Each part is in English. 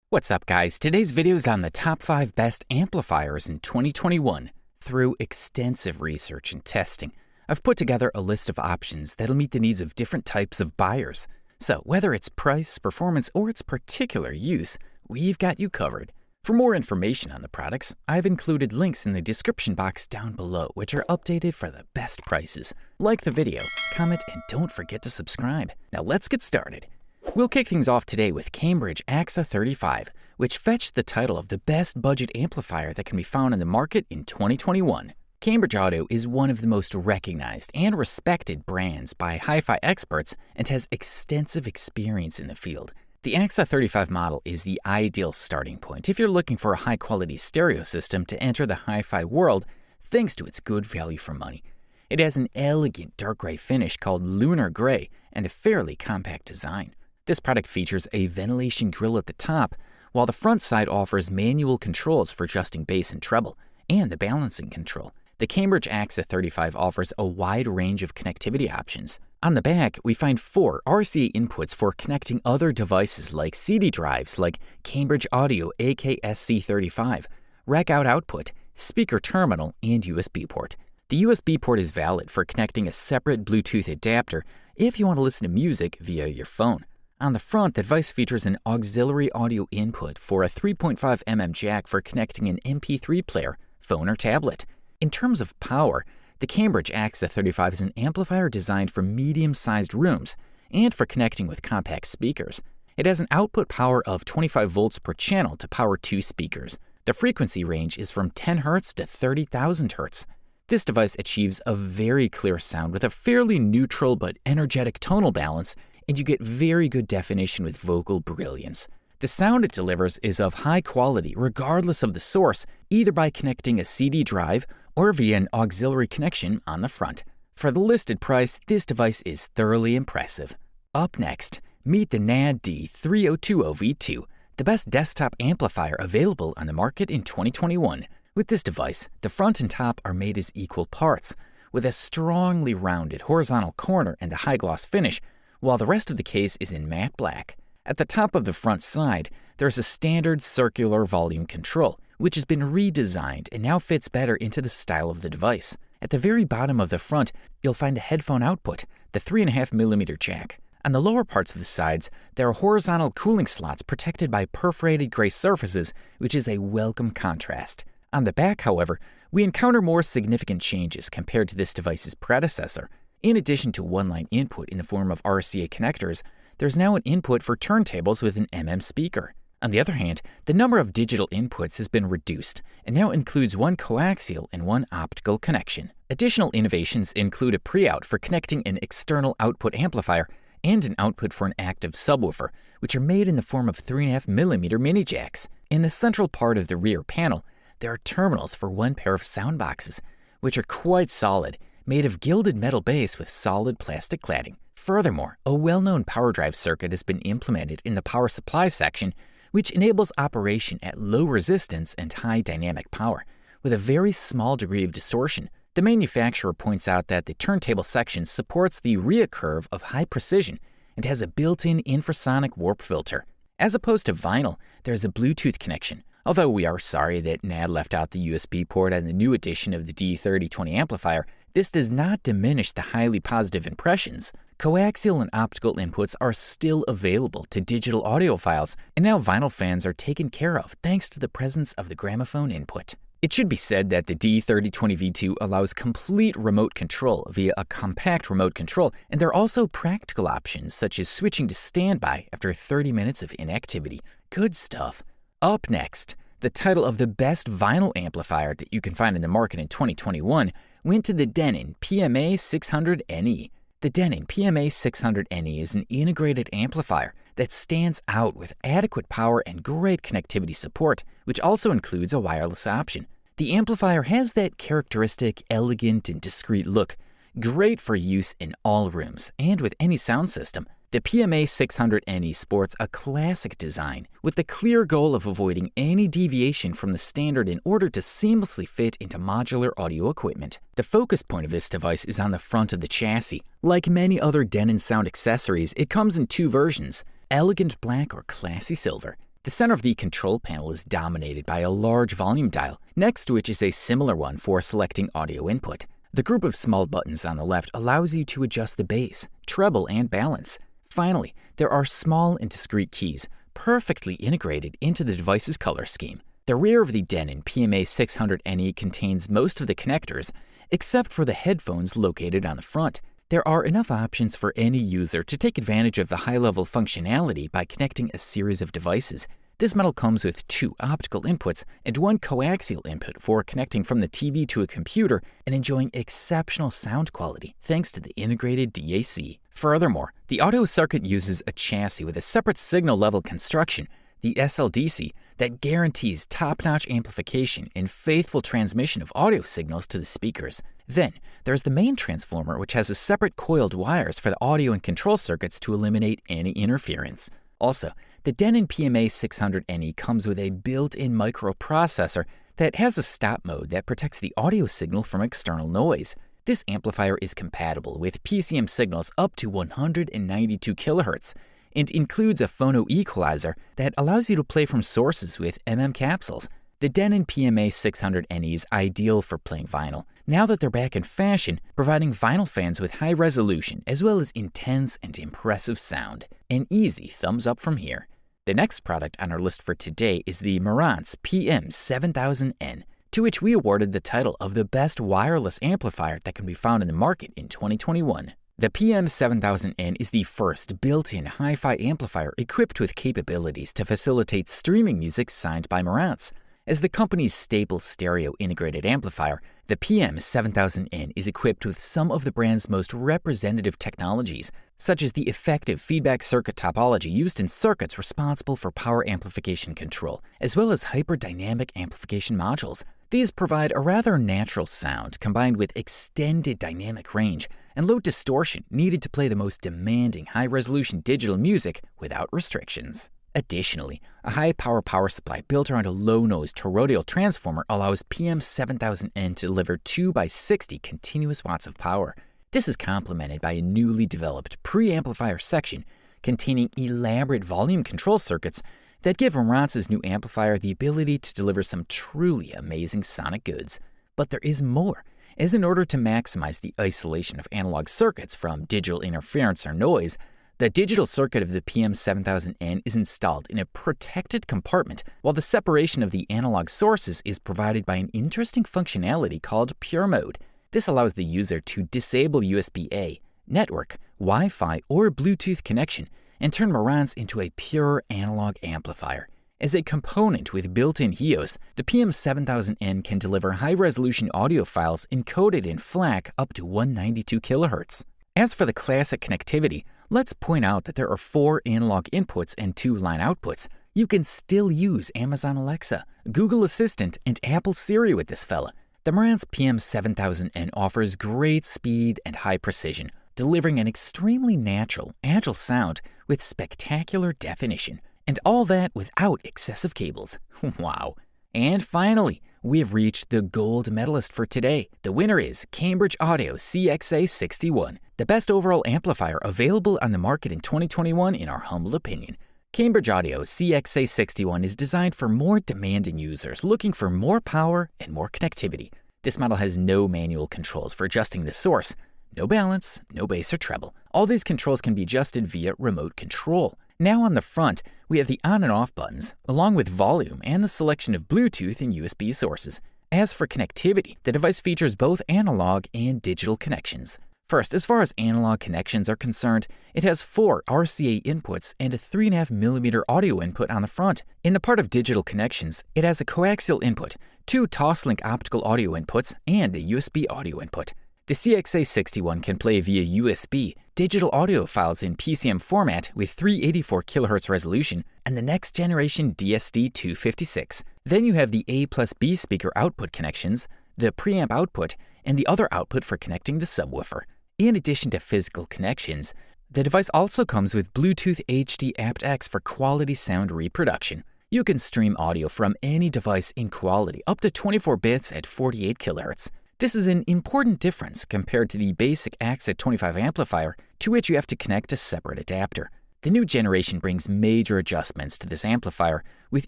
What's up, guys? Today's video is on the top 5 best amplifiers in 2021. Through extensive research and testing, I've put together a list of options that'll meet the needs of different types of buyers. So whether it's price, performance, or its particular use, we've got you covered. For more information on the products, I've included links in the description box down below, which are updated for the best prices. Like the video, comment, and don't forget to subscribe. Now let's get started. We'll kick things off today with Cambridge AXA35, which fetched the title of the best budget amplifier that can be found in the market in 2021. Cambridge Audio is one of the most recognized and respected brands by hi-fi experts and has extensive experience in the field. The AXA35 model is the ideal starting point if you're looking for a high-quality stereo system to enter the hi-fi world thanks to its good value for money. It has an elegant dark gray finish called lunar gray and a fairly compact design. This product features a ventilation grille at the top, while the front side offers manual controls for adjusting bass and treble, and the balancing control. The Cambridge AXA35 offers a wide range of connectivity options. On the back, we find 4 RCA inputs for connecting other devices like CD drives like Cambridge Audio CXA61, rack out output, speaker terminal, and USB port. The USB port is valid for connecting a separate Bluetooth adapter if you want to listen to music via your phone. On the front, the device features an auxiliary audio input for a 3.5mm jack for connecting an MP3 player, phone, or tablet. In terms of power, the Cambridge AXA35 is an amplifier designed for medium-sized rooms and for connecting with compact speakers. It has an output power of 25 volts per channel to power 2 speakers. The frequency range is from 10 Hz to 30,000 Hz. This device achieves a very clear sound with a fairly neutral but energetic tonal balance, and you get very good definition with vocal brilliance. The sound it delivers is of high quality regardless of the source, either by connecting a CD drive or via an auxiliary connection on the front. For the listed price, this device is thoroughly impressive. Up next, meet the NAD D 3020V2, the best desktop amplifier available on the market in 2021. With this device, the front and top are made as equal parts, with a strongly rounded horizontal corner and a high-gloss finish, while the rest of the case is in matte black. At the top of the front side, there's a standard circular volume control, which has been redesigned and now fits better into the style of the device. At the very bottom of the front, you'll find a headphone output, the 3.5mm jack. On the lower parts of the sides, there are horizontal cooling slots protected by perforated gray surfaces, which is a welcome contrast. On the back, however, we encounter more significant changes compared to this device's predecessor. In addition to one-line input in the form of RCA connectors, there's now an input for turntables with an MM speaker. On the other hand, the number of digital inputs has been reduced and now includes 1 coaxial and 1 optical connection. Additional innovations include a pre-out for connecting an external output amplifier and an output for an active subwoofer, which are made in the form of 3.5mm mini jacks. In the central part of the rear panel, there are terminals for 1 pair of sound boxes, which are quite solid, made of gilded metal base with solid plastic cladding. Furthermore, a well-known power drive circuit has been implemented in the power supply section, which enables operation at low resistance and high dynamic power, with a very small degree of distortion. The manufacturer points out that the turntable section supports the recurve of high precision and has a built-in infrasonic warp filter. As opposed to vinyl, there is a Bluetooth connection. Although we are sorry that NAD left out the USB port on the new edition of the D3020 amplifier, this does not diminish the highly positive impressions. Coaxial and optical inputs are still available to digital audiophiles, and now vinyl fans are taken care of thanks to the presence of the gramophone input. It should be said that the D3020V2 allows complete remote control via a compact remote control, and there are also practical options such as switching to standby after 30 minutes of inactivity. Good stuff. Up next, the title of the best vinyl amplifier that you can find in the market in 2021 went to the Denon PMA-600NE. The Denon PMA-600NE is an integrated amplifier that stands out with adequate power and great connectivity support, which also includes a wireless option. The amplifier has that characteristic, elegant, and discreet look, great for use in all rooms and with any sound system. The PMA-600NE sports a classic design with the clear goal of avoiding any deviation from the standard in order to seamlessly fit into modular audio equipment. The focus point of this device is on the front of the chassis. Like many other Denon sound accessories, it comes in 2 versions, elegant black or classy silver. The center of the control panel is dominated by a large volume dial, next to which is a similar one for selecting audio input. The group of small buttons on the left allows you to adjust the bass, treble, and balance. Finally, there are small and discrete keys, perfectly integrated into the device's color scheme. The rear of the Denon PMA-600NE contains most of the connectors, except for the headphones located on the front. There are enough options for any user to take advantage of the high-level functionality by connecting a series of devices. This model comes with 2 optical inputs and 1 coaxial input for connecting from the TV to a computer and enjoying exceptional sound quality thanks to the integrated DAC. Furthermore, the audio circuit uses a chassis with a separate signal level construction, the SLDC, that guarantees top-notch amplification and faithful transmission of audio signals to the speakers. Then, there's the main transformer, which has a separate coiled wires for the audio and control circuits to eliminate any interference. Also, the Denon PMA-600NE comes with a built-in microprocessor that has a stop mode that protects the audio signal from external noise. This amplifier is compatible with PCM signals up to 192 kHz and includes a phono equalizer that allows you to play from sources with capsules. The Denon PMA-600NE is ideal for playing vinyl, now that they're back in fashion, providing vinyl fans with high resolution as well as intense and impressive sound. An easy thumbs up from here. The next product on our list for today is the Marantz PM7000N, to which we awarded the title of the best wireless amplifier that can be found in the market in 2021. The PM7000N is the first built-in hi-fi amplifier equipped with capabilities to facilitate streaming music signed by Marantz. As the company's staple stereo integrated amplifier, the PM7000N is equipped with some of the brand's most representative technologies, such as the effective feedback circuit topology used in circuits responsible for power amplification control, as well as hyperdynamic amplification modules. These provide a rather natural sound combined with extended dynamic range and low distortion needed to play the most demanding high-resolution digital music without restrictions. Additionally, a high-power power supply built around a low-noise toroidal transformer allows PM7000N to deliver 2x60 continuous watts of power. This is complemented by a newly developed preamplifier section containing elaborate volume control circuits that give Marantz's new amplifier the ability to deliver some truly amazing sonic goods. But there is more, as in order to maximize the isolation of analog circuits from digital interference or noise, the digital circuit of the PM7000N is installed in a protected compartment, while the separation of the analog sources is provided by an interesting functionality called Pure Mode. This allows the user to disable USB-A, network, Wi-Fi, or Bluetooth connection and turn Marantz into a pure analog amplifier. As a component with built-in HEOS, the PM7000N can deliver high-resolution audio files encoded in FLAC up to 192 kHz. As for the classic connectivity, let's point out that there are 4 analog inputs and 2 line outputs. You can still use Amazon Alexa, Google Assistant, and Apple Siri with this fella. The Marantz PM7000N offers great speed and high precision, delivering an extremely natural, agile sound with spectacular definition, and all that without excessive cables. Wow. And finally, we have reached the gold medalist for today. The winner is Cambridge Audio CXA61, the best overall amplifier available on the market in 2021 in our humble opinion. Cambridge Audio CXA61 is designed for more demanding users looking for more power and more connectivity. This model has no manual controls for adjusting the source, no balance, no bass or treble. All these controls can be adjusted via remote control. Now on the front, we have the on and off buttons, along with volume and the selection of Bluetooth and USB sources. As for connectivity, the device features both analog and digital connections. First, as far as analog connections are concerned, it has 4 RCA inputs and a 3.5mm audio input on the front. In the part of digital connections, it has a coaxial input, 2 Toslink optical audio inputs, and a USB audio input. The CXA61 can play via USB, digital audio files in PCM format with 384 kHz resolution, and the next generation DSD-256. Then you have the A+B speaker output connections, the preamp output, and the other output for connecting the subwoofer. In addition to physical connections, the device also comes with Bluetooth HD aptX for quality sound reproduction. You can stream audio from any device in quality up to 24 bits at 48 kHz. This is an important difference compared to the basic AXA35 amplifier, to which you have to connect a separate adapter. The new generation brings major adjustments to this amplifier with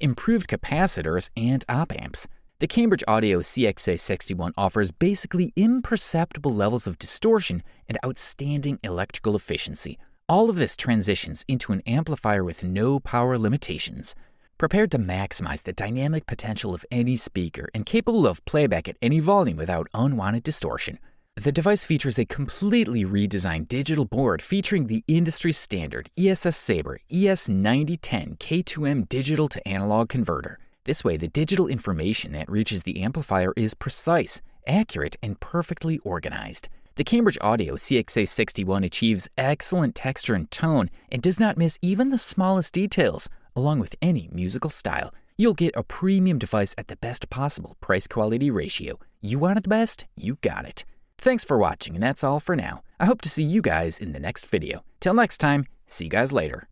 improved capacitors and op-amps. The Cambridge Audio CXA61 offers basically imperceptible levels of distortion and outstanding electrical efficiency. All of this transitions into an amplifier with no power limitations. Prepared to maximize the dynamic potential of any speaker and capable of playback at any volume without unwanted distortion. The device features a completely redesigned digital board featuring the industry standard ESS Sabre ES9010 K2M digital to analog converter. This way, the digital information that reaches the amplifier is precise, accurate, and perfectly organized. The Cambridge Audio CXA61 achieves excellent texture and tone and does not miss even the smallest details. Along with any musical style, you'll get a premium device at the best possible price-quality ratio. You wanted the best? You got it. Thanks for watching, and that's all for now. I hope to see you guys in the next video. Till next time, see you guys later.